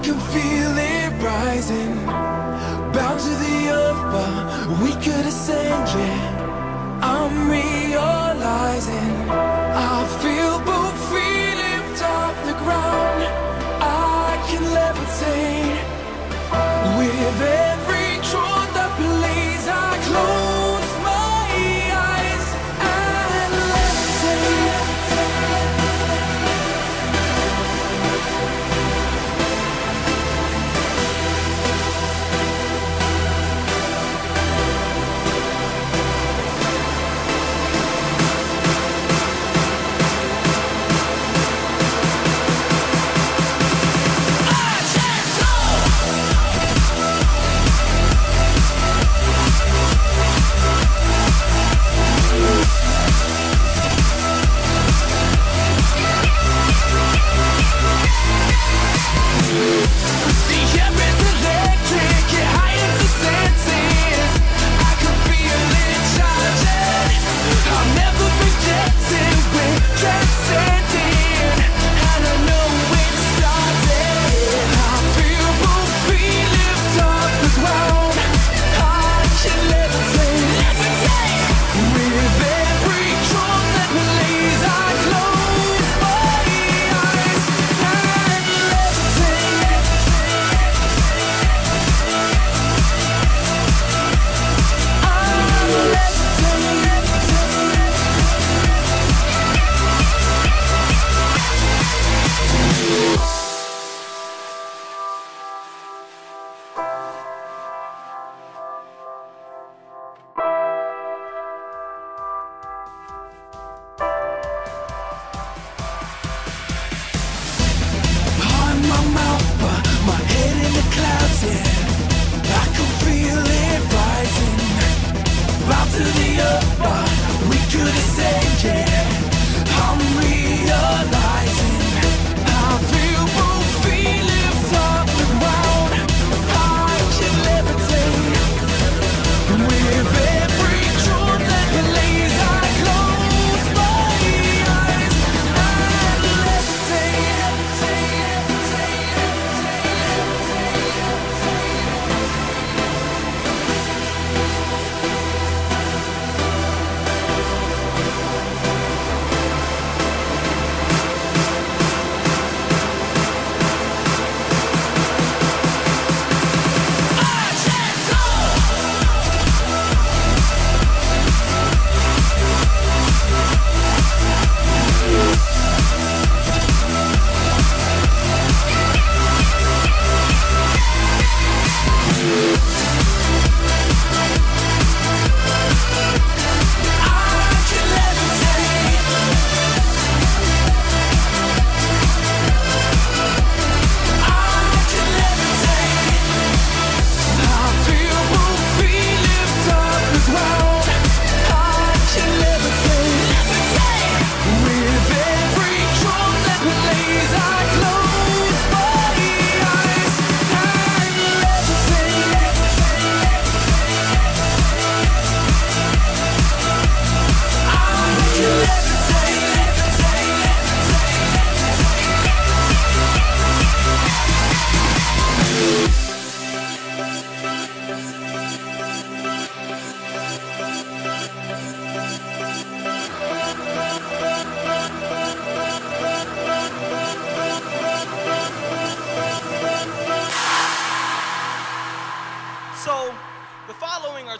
can feel it rising, bound to the earth, but we could ascend, yeah. I'm realizing I feel both feet lift off the ground. I can levitate with every truth that believes. I close my eyes and levitate.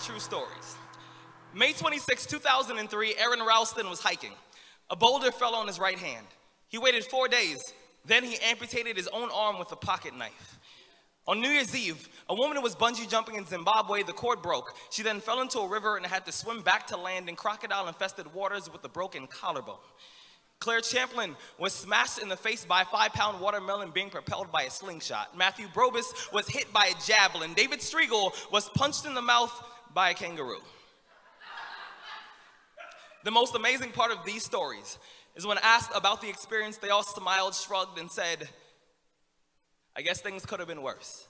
True stories. May 26, 2003, Aaron Ralston was hiking. A boulder fell on his right hand. He waited 4 days. Then he amputated his own arm with a pocket knife. On New Year's Eve, a woman was bungee jumping in Zimbabwe. The cord broke. She then fell into a river and had to swim back to land in crocodile-infested waters with a broken collarbone. Claire Champlin was smashed in the face by a 5-pound watermelon being propelled by a slingshot. Matthew Brobus was hit by a javelin. David Striegel was punched in the mouth by a kangaroo. The most amazing part of these stories is when asked about the experience, they all smiled, shrugged, and said, I guess things could have been worse.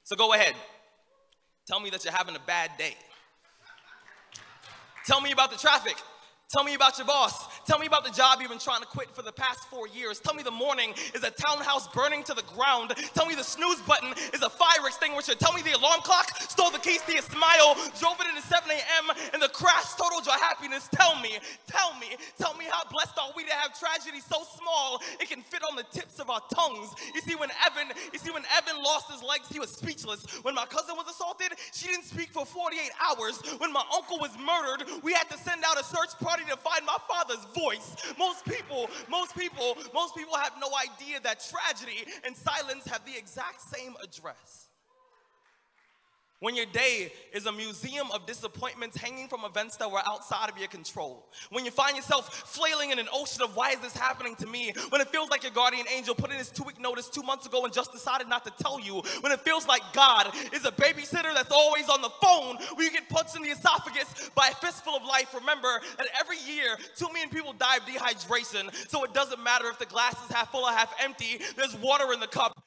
So go ahead. Tell me that you're having a bad day. Tell me about the traffic. Tell me about your boss. Tell me about the job you've been trying to quit for the past 4 years. Tell me the morning is a townhouse burning to the ground. Tell me the snooze button is a fire extinguisher. Tell me the alarm clock stole the keys to your smile, drove it into 7 a.m. and the crash totaled your happiness. Tell me how blessed are we to have tragedy so small it can fit on the tips of our tongues. You see, when Evan lost his legs, he was speechless. When my cousin was assaulted, she didn't speak for 48 hours. When my uncle was murdered, we had to send out a search party to find my father's voice. Most people have no idea that tragedy and silence have the exact same address. When your day is a museum of disappointments hanging from events that were outside of your control. When you find yourself flailing in an ocean of why is this happening to me? When it feels like your guardian angel put in his 2-week notice 2 months ago and just decided not to tell you. When it feels like God is a babysitter that's always on the phone. When you get punched in the esophagus by a fistful of life. Remember that every year 2 million people die of dehydration. So it doesn't matter if the glass is half full or half empty. There's water in the cup.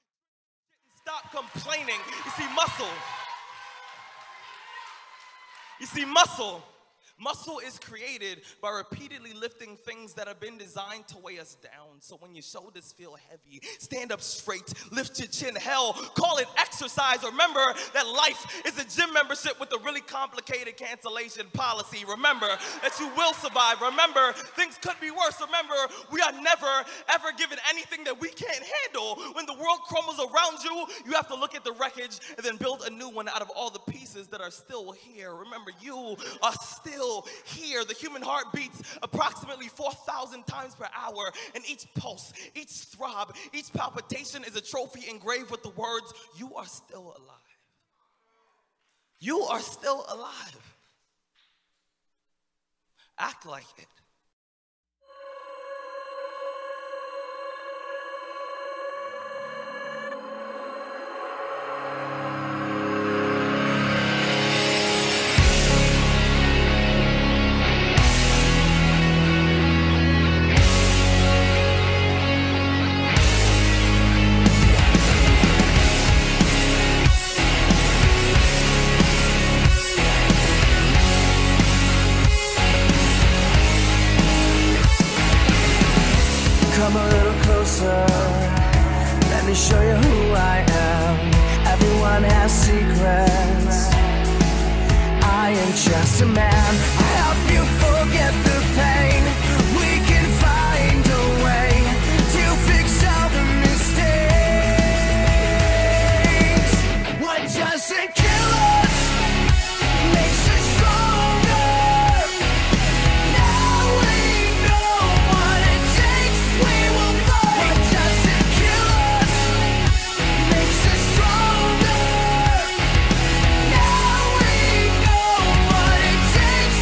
Stop complaining. You see, muscle is created by repeatedly lifting things that have been designed to weigh us down. So when your shoulders feel heavy, stand up straight, lift your chin. Hell, call it exercise. Remember that life is a gym membership with a really complicated cancellation policy. Remember that you will survive. Remember, things could be worse. Remember, we are never, ever given anything that we can't handle. When the world crumbles around you, you have to look at the wreckage and then build a new one out of all the pieces that are still here. Remember, you are still here. The human heart beats approximately 4,000 times per hour, and each pulse, each throb, each palpitation is a trophy engraved with the words, "You are still alive." You are still alive. Act like it. Come a little closer, let me show you who I am. Everyone has secrets, I am just a man. I help you forget the pain. We can find a way to fix all the mistakes. What doesn't kill us makes us stronger. Now we know what it takes. We will fight. What doesn't kill us makes us stronger. Now we know what it takes.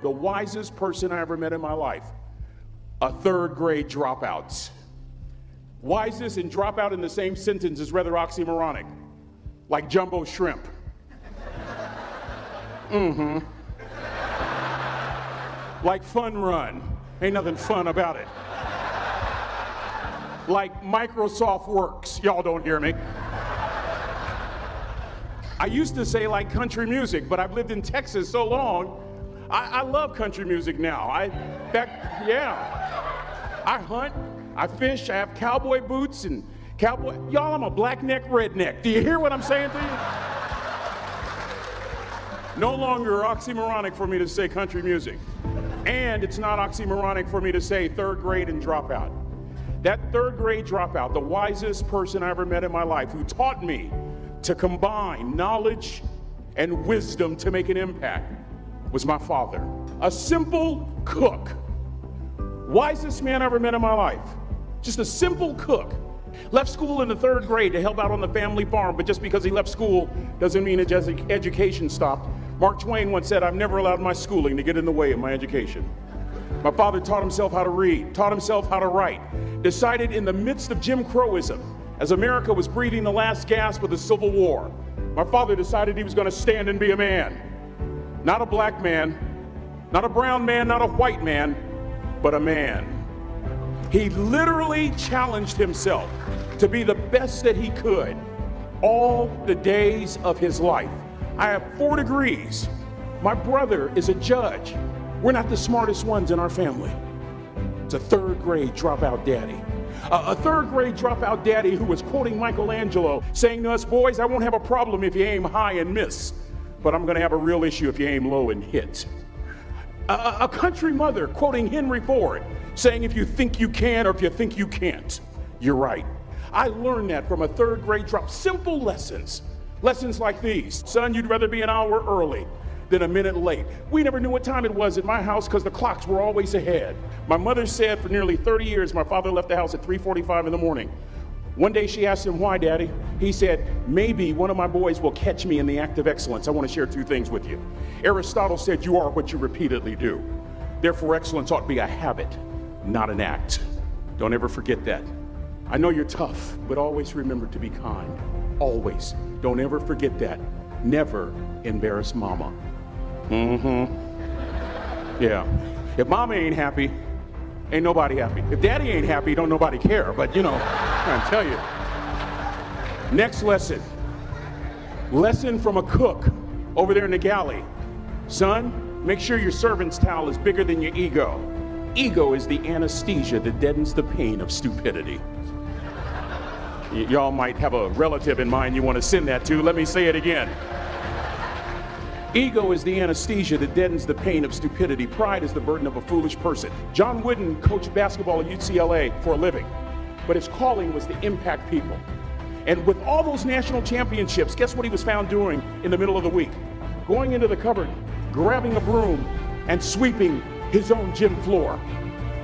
the wisest person I ever met in my life, a third grade dropout. Wisest and dropout in the same sentence is rather oxymoronic, like jumbo shrimp. Like fun run, ain't nothing fun about it. Like Microsoft Works, y'all don't hear me. I used to say like country music, but I've lived in Texas so long, I love country music now. I hunt, I fish, I have cowboy boots and y'all, I'm a black neck redneck. Do you hear what I'm saying to you? No longer oxymoronic for me to say country music. And it's not oxymoronic for me to say third grade and dropout. That third grade dropout, the wisest person I ever met in my life, who taught me to combine knowledge and wisdom to make an impact, was my father. A simple cook. Wisest man I ever met in my life. Just a simple cook. Left school in the third grade to help out on the family farm, but just because he left school doesn't mean his education stopped. Mark Twain once said, "I've never allowed my schooling to get in the way of my education." My father taught himself how to read, taught himself how to write, decided in the midst of Jim Crowism, as America was breathing the last gasp of the Civil War, my father decided he was going to stand and be a man. Not a black man, not a brown man, not a white man, but a man. He literally challenged himself to be the best that he could all the days of his life. I have 4 degrees. My brother is a judge. We're not the smartest ones in our family. It's a third grade dropout daddy. A third grade dropout daddy who was quoting Michelangelo, saying to us, "Boys, I won't have a problem if you aim high and miss, but I'm gonna have a real issue if you aim low and hit." A country mother quoting Henry Ford, saying, "If you think you can or if you think you can't, you're right." I learned that from a third grade drop. Simple lessons. Lessons like these. Son, you'd rather be an hour early than a minute late. We never knew what time it was at my house because the clocks were always ahead. My mother said for nearly 30 years my father left the house at 3:45 in the morning. One day she asked him, "Why, Daddy?" He said, "Maybe one of my boys will catch me in the act of excellence. I want to share 2 things with you." Aristotle said, "You are what you repeatedly do." Therefore, excellence ought to be a habit, not an act. Don't ever forget that. I know you're tough, but always remember to be kind. Always. Don't ever forget that. Never embarrass mama. Yeah. If mama ain't happy, ain't nobody happy. If daddy ain't happy, don't nobody care. But you know, I'm trying to tell you. Next lesson. Lesson from a cook over there in the galley. Son, make sure your servant's towel is bigger than your ego. Ego is the anesthesia that deadens the pain of stupidity. Y'all might have a relative in mind you want to send that to. Let me say it again. Ego is the anesthesia that deadens the pain of stupidity. Pride is the burden of a foolish person. John Wooden coached basketball at UCLA for a living, but his calling was to impact people. And with all those national championships, guess what he was found doing in the middle of the week? Going into the cupboard, grabbing a broom, and sweeping his own gym floor.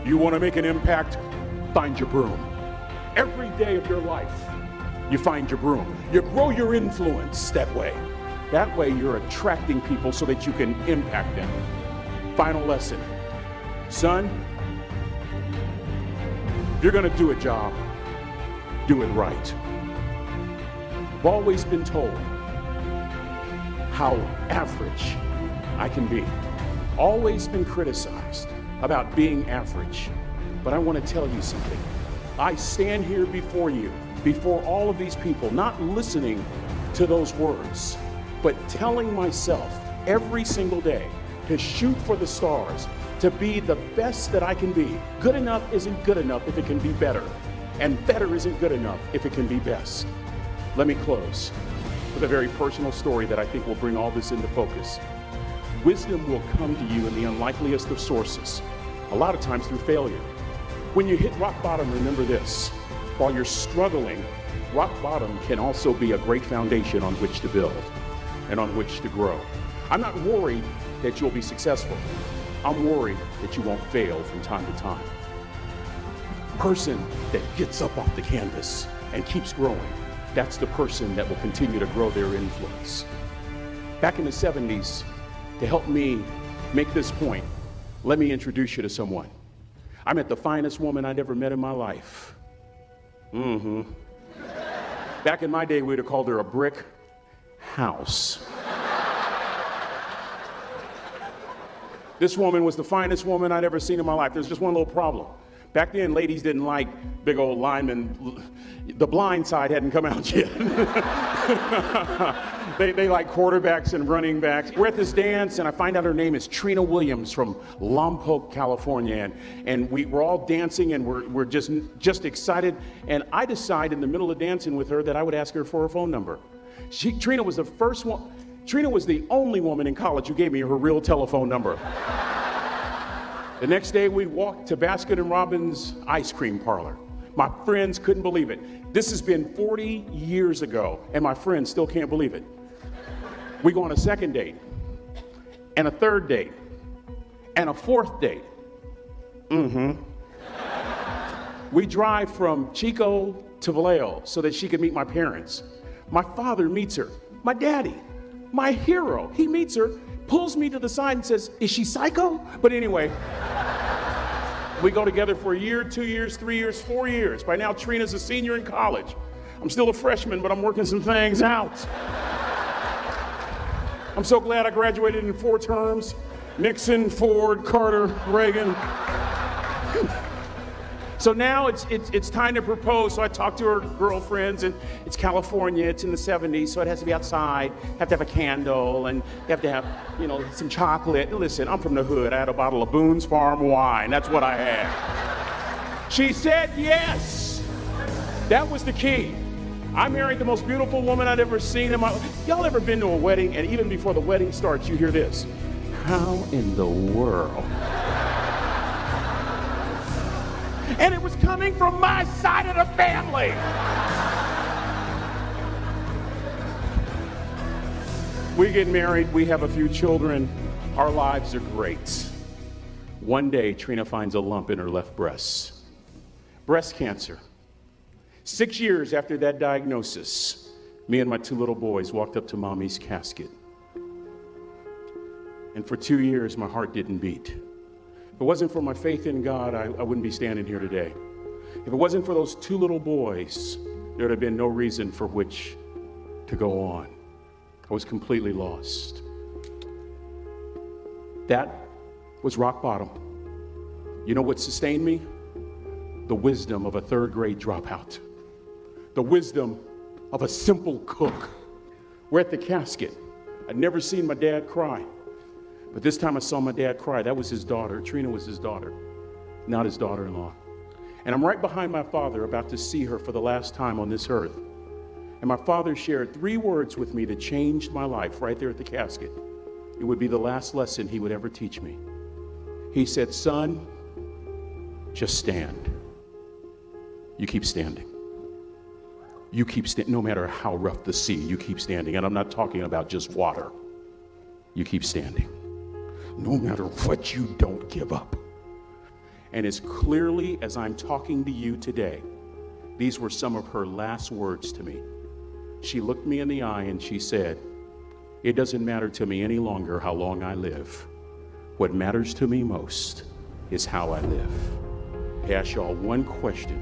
You want to make an impact? Find your broom. Every day of your life, you find your broom. You grow your influence that way. That way you're attracting people so that you can impact them. Final lesson. Son, if you're gonna do a job, do it right. I've always been told how average I can be. Always been criticized about being average. But I want to tell you something. I stand here before you, before all of these people, not listening to those words, but telling myself every single day to shoot for the stars, to be the best that I can be. Good enough isn't good enough if it can be better, and better isn't good enough if it can be best. Let me close with a very personal story that I think will bring all this into focus. Wisdom will come to you in the unlikeliest of sources, a lot of times through failure. When you hit rock bottom, remember this. While you're struggling, rock bottom can also be a great foundation on which to build and on which to grow. I'm not worried that you'll be successful. I'm worried that you won't fail from time to time. The person that gets up off the canvas and keeps growing, that's the person that will continue to grow their influence. Back in the 70s, to help me make this point, let me introduce you to someone. I met the finest woman I'd ever met in my life. Back in my day, we'd have called her a brick house. This woman was the finest woman I'd ever seen in my life. There's just one little problem. Back then, ladies didn't like big old linemen. The Blind Side hadn't come out yet. They like quarterbacks and running backs. We're at this dance, and I find out her name is Trina Williams from Lompoc, California. And we're all dancing, and we're just excited. And I decide in the middle of dancing with her that I would ask her for her phone number. Trina was the first one. Trina was the only woman in college who gave me her real telephone number. The next day, we walked to Baskin & Robbins ice cream parlor. My friends couldn't believe it. This has been 40 years ago, and my friends still can't believe it. We go on a second date, and a third date, and a fourth date. We drive from Chico to Vallejo so that she could meet my parents. My father meets her. My daddy, my hero, he meets her, pulls me to the side and says, "Is she psycho?" But anyway, we go together for a year, 2 years, 3 years, 4 years. By now, Trina's a senior in college. I'm still a freshman, but I'm working some things out. I'm so glad I graduated in 4 terms. Nixon, Ford, Carter, Reagan. So now it's time to propose. So I talked to her girlfriends, and it's California, it's in the 70s, so it has to be outside. You have to have a candle, and you have to have, some chocolate. Listen, I'm from the hood. I had a bottle of Boone's Farm wine. That's what I had. She said yes. That was the key. I married the most beautiful woman I'd ever seen in my life. Y'all ever been to a wedding, and even before the wedding starts, you hear this? How in the world? And it was coming from my side of the family. We get married, we have a few children, our lives are great. One day, Trina finds a lump in her left breast. Breast cancer. 6 years after that diagnosis, me and my 2 little boys walked up to Mommy's casket. And for 2 years, my heart didn't beat. If it wasn't for my faith in God, I wouldn't be standing here today. If it wasn't for those 2 little boys, there would have been no reason for which to go on. I was completely lost. That was rock bottom. You know what sustained me? The wisdom of a 3rd grade dropout. The wisdom of a simple cook. We're at the casket. I'd never seen my dad cry. But this time I saw my dad cry. That was his daughter. Trina was his daughter, not his daughter-in-law. And I'm right behind my father, about to see her for the last time on this earth. And my father shared 3 words with me that changed my life right there at the casket. It would be the last lesson he would ever teach me. He said, "Son, just stand. You keep standing. You keep standing, no matter how rough the sea, you keep standing." And I'm not talking about just water. You keep standing. No matter what, you don't give up. And as clearly as I'm talking to you today, these were some of her last words to me. She looked me in the eye and she said, "It doesn't matter to me any longer how long I live. What matters to me most is how I live." I ask y'all one question,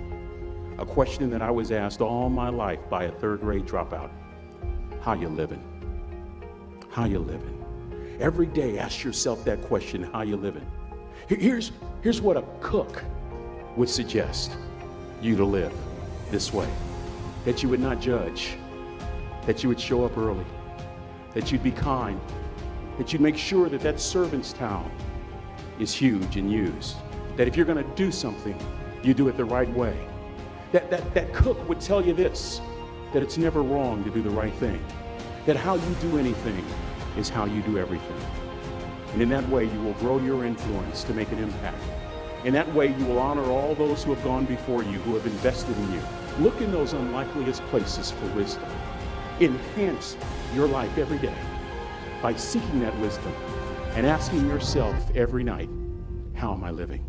a question that I was asked all my life by a 3rd grade dropout. How you living? How you living? Every day, ask yourself that question, how you living? Here's what a cook would suggest you to live this way. That you would not judge, that you would show up early, that you'd be kind, that you'd make sure that that servant's towel is huge and used, that if you're gonna do something, you do it the right way. That cook would tell you this, that it's never wrong to do the right thing, that how you do anything is how you do everything. And in that way, you will grow your influence to make an impact. In that way, you will honor all those who have gone before you, who have invested in you. Look in those unlikeliest places for wisdom. Enhance your life every day by seeking that wisdom and asking yourself every night, how am I living?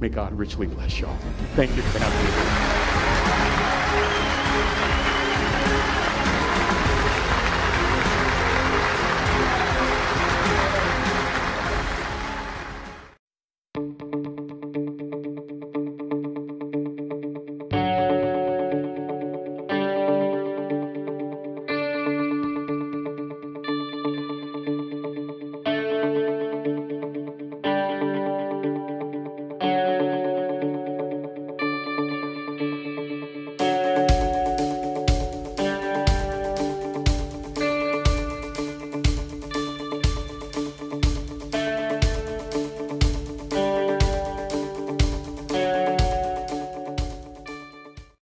May God richly bless y'all. Thank you for having me.